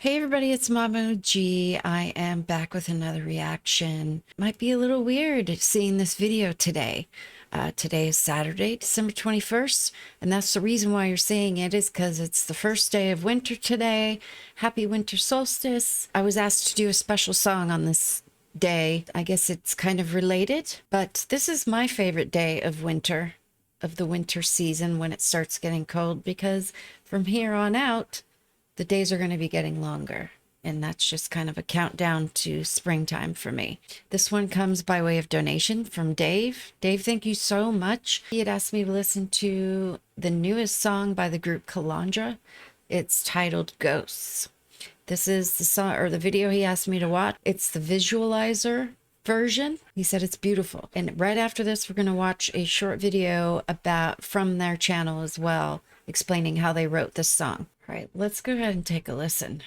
Hey everybody, it's MommaOG. I am back with another reaction. Might be a little weird seeing this video today. Today is Saturday, December 21st, and that's the reason why you're seeing it is because it's the first day of winter today. Happy winter solstice. I was asked to do a special song on this day. I guess it's kind of related, but this is my favorite day of winter, of the winter season when it starts getting cold, because from here on out, the days are going to be getting longer, and that's just kind of a countdown to springtime for me. This one comes by way of donation from Dave. Dave, thank you so much. He had asked me to listen to the newest song by the group Kalandra. It's titled Ghosts. This is the song, or the video he asked me to watch. It's the visualizer version. He said it's beautiful. And right after this, we're going to watch a short video from their channel as well, explaining how they wrote this song. All right, let's go ahead and take a listen.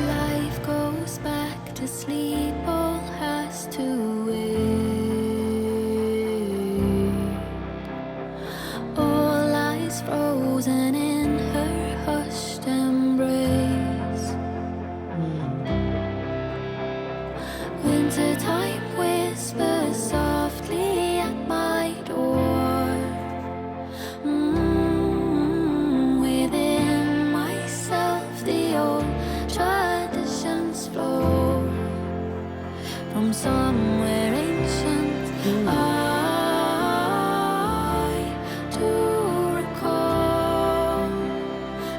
Life goes back to sleep, all has to wait. All lies frozen in her hushed embrace. Wintertime whispers softly at my door. Within myself, the old traditions flow from somewhere ancient. I do recall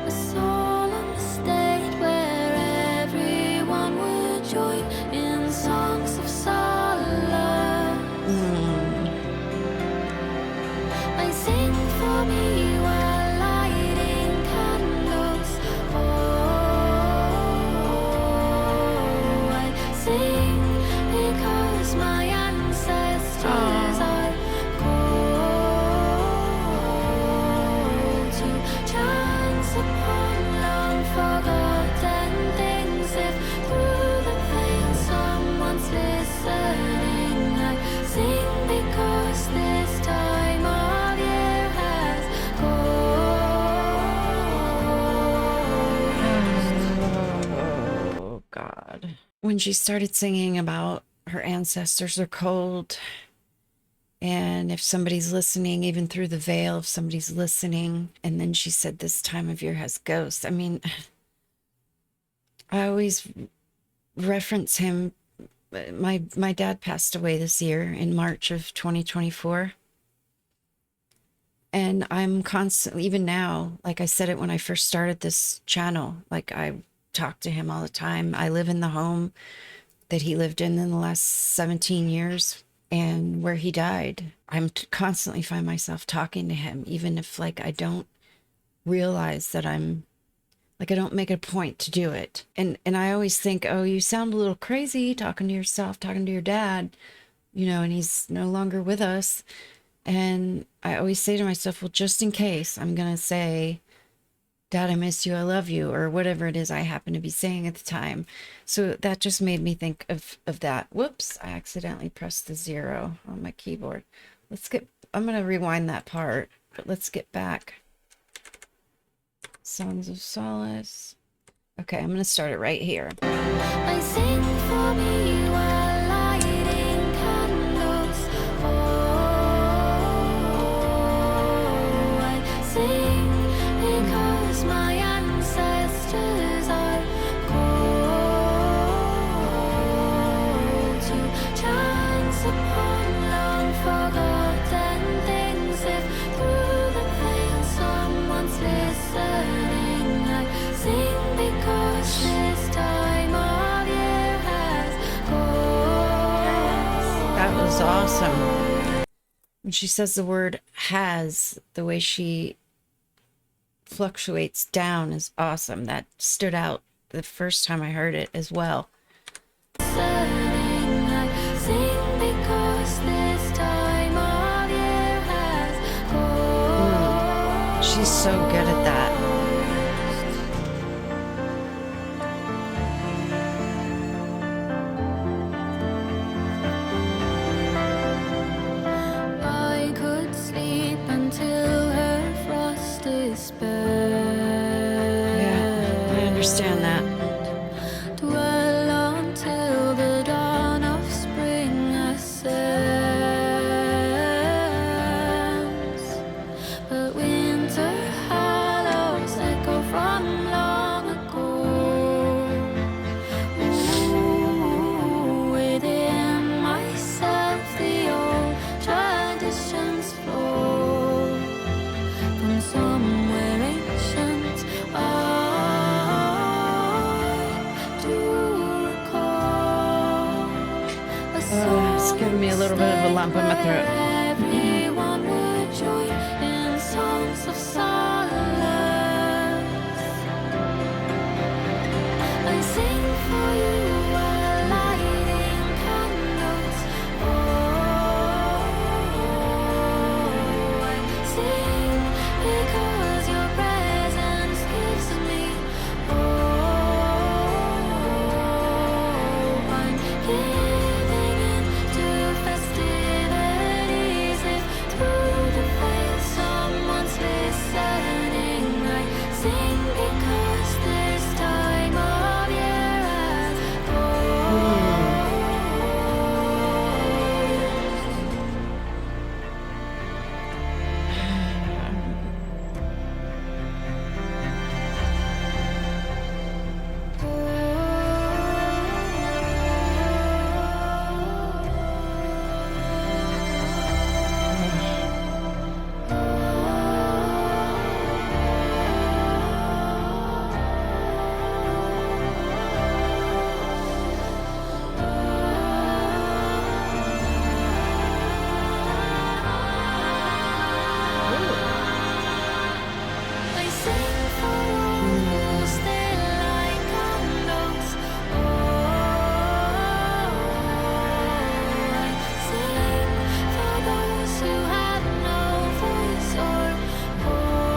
a solemn state where everyone would join in songs of solace. I sing for me while lighting candles. Oh, I sing because my ancestors are called to chance upon long forgotten things. If through the veil someone's listening, I sing because this time of year has closed. Oh, God. When she started singing about her ancestors are cold, and if somebody's listening, even through the veil, if somebody's listening, and then she said this time of year has ghosts. I mean, I always reference him. My dad passed away this year in March of 2024. And I'm constantly, even now, like I said it when I first started this channel, like I talk to him all the time. I live in the home that he lived in the last 17 years and where he died. I'm constantly find myself talking to him, even if like I don't realize that I'm like, I don't make a point to do it. And I always think, oh, you sound a little crazy talking to yourself, talking to your dad, you know, and he's no longer with us. And I always say to myself, well, just in case, I'm going to say, Dad, I miss you, I love you, or whatever it is I happen to be saying at the time. So that just made me think of that. Whoops, I accidentally pressed the 0 on my keyboard. I'm going to rewind that part, but let's get back. Songs of Solace. Okay, I'm going to start it right here. I sing for me while lighting candles. Oh, I sing because my ancestors are called to chance upon long forgotten things. If through the veil someone's listening, I sing because this time of year has closed. That was awesome. When she says the word has, the way she fluctuates down is awesome. That stood out the first time I heard it as well. I sing because this time of year She's so good at that. I could sleep until her frost is bare. Yeah, I understand that. Dwell until the dawn of spring ascends. But winter hallows echo from long ago. Ooh, within myself the old traditions flow from somewhere ancient. I do recall a It's giving me a little bit of a lump in my throat. everyone would join in songs of solace. I sing for you while lighting candles. Oh, I sing because your presence gives me. Oh, I'm giving in to festivities. If through the veil someone's listening, I sing because this time of year has I sing for all who still light candles. Oh, I sing for those who have no voice or home.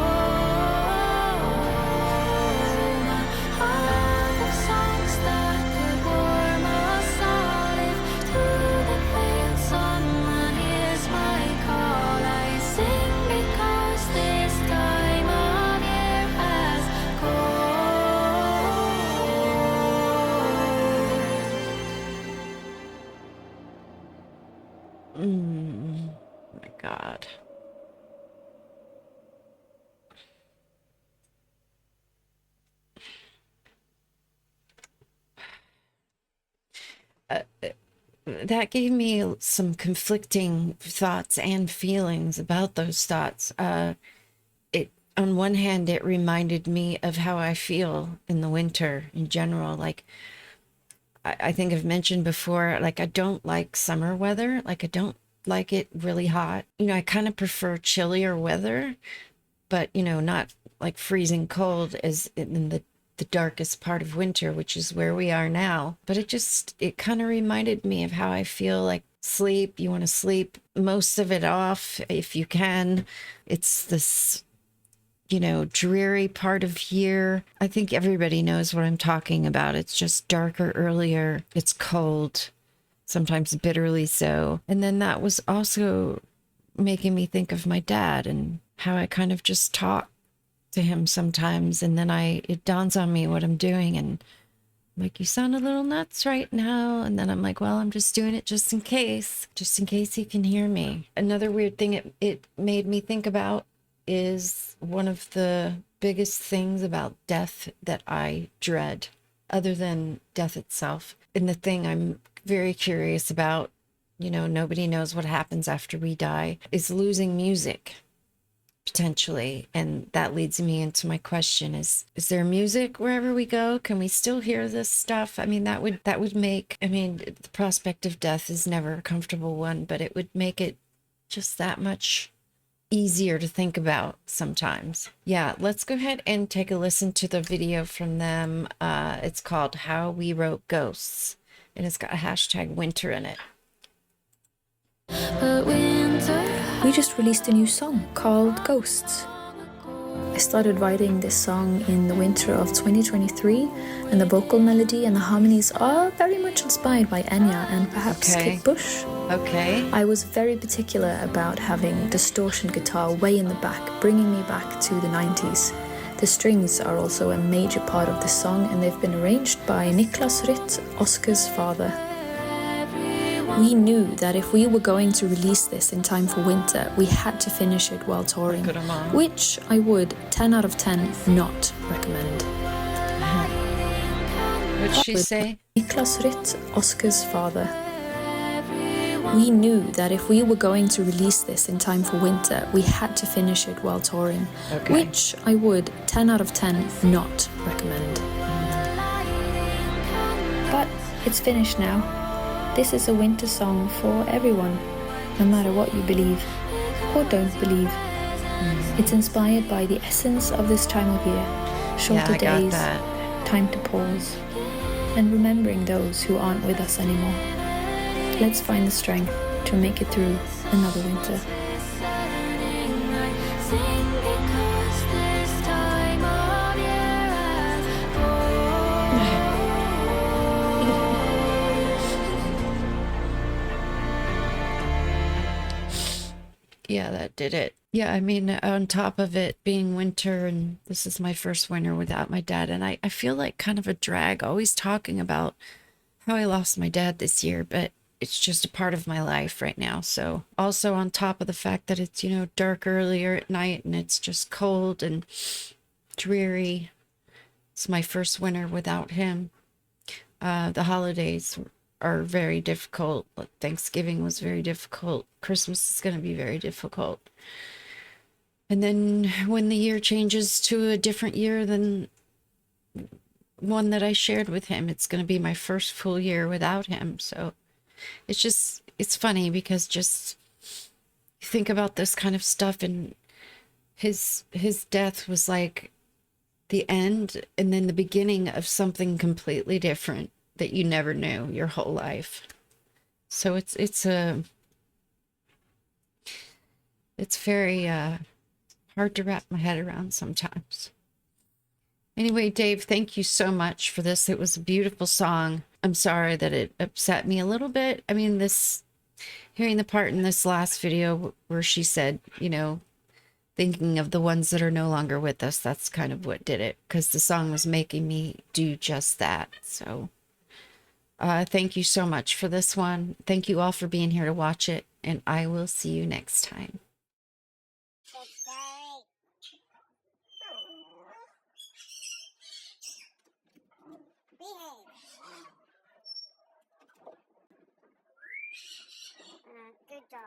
A heart of songs that could warm us all. If through the veil someone hears my call, I sing because this time of year has Oh my God. That gave me some conflicting thoughts and feelings about those thoughts. It, on one hand, it reminded me of how I feel in the winter in general. Like, I think I've mentioned before, like, I don't like summer weather. Like, I don't like it really hot. You know, I kind of prefer chillier weather, but, you know, not like freezing cold as in the darkest part of winter, which is where we are now. But it kind of reminded me of how I feel. Like, sleep, you want to sleep most of it off if you can. It's this, you know, dreary part of year. I think everybody knows what I'm talking about. It's just darker earlier. It's cold, sometimes bitterly so. And then that was also making me think of my dad and how I kind of just talk to him sometimes, and then it dawns on me what I'm doing, and I'm like, you sound a little nuts right now. And then I'm like, well, I'm just doing it just in case he can hear me. Another weird thing it made me think about is one of the biggest things about death that I dread, other than death itself. And the thing I'm very curious about, you know, nobody knows what happens after we die, is losing music. Potentially. And that leads me into my question is there music wherever we go? Can we still hear this stuff? I mean, that would make, I mean, the prospect of death is never a comfortable one, but it would make it just that much easier to think about sometimes. Yeah, let's go ahead and take a listen to the video from them. It's called How We Wrote Ghosts, and it's got a hashtag winter in it. but winter We just released a new song called Ghosts. started writing this song in the winter of 2023, and the vocal melody and the harmonies are very much inspired by Enya and perhaps Okay. Kate Bush. Okay. I was very particular about having distortion guitar way in the back, bringing me back to the 90s. The strings are also a major part of this song, and they've been arranged by Niklas Ritt, Oscar's father. We knew that if we were going to release this in time for winter, we had to finish it while touring, Good mom. which I would 10 out of 10 not recommend. What'd she say? Niklas Ritt, Oscar's father. We knew that if we were going to release this in time for winter, we had to finish it while touring, which I would 10 out of 10 not recommend. But it's finished now. This is a winter song for everyone, no matter what you believe or don't believe. It's inspired by the essence of this time of year, shorter days, time to pause, and remembering those who aren't with us anymore. Let's find the strength to make it through another winter. Yeah, that did it. Yeah, I mean, on top of it being winter, and this is my first winter without my dad, and I feel like kind of a drag always talking about how I lost my dad this year, but it's just a part of my life right now. So also on top of the fact that it's, you know, dark earlier at night and it's just cold and dreary. It's my first winter without him. The holidays are very difficult. Thanksgiving was very difficult. Christmas is going to be very difficult. And then when the year changes to a different year than one that I shared with him, it's going to be my first full year without him. So it's funny because just think about this kind of stuff, and his death was like the end and then the beginning of something completely different that you never knew your whole life. So it's very hard to wrap my head around sometimes. Anyway, Dave, thank you so much for this. It was a beautiful song. I'm sorry that it upset me a little bit. I mean, hearing the part in this last video where she said, you know, thinking of the ones that are no longer with us, that's kind of what did it, because the song was making me do just that. So thank you so much for this one. Thank you all for being here to watch it, and I will see you next time. Good dog.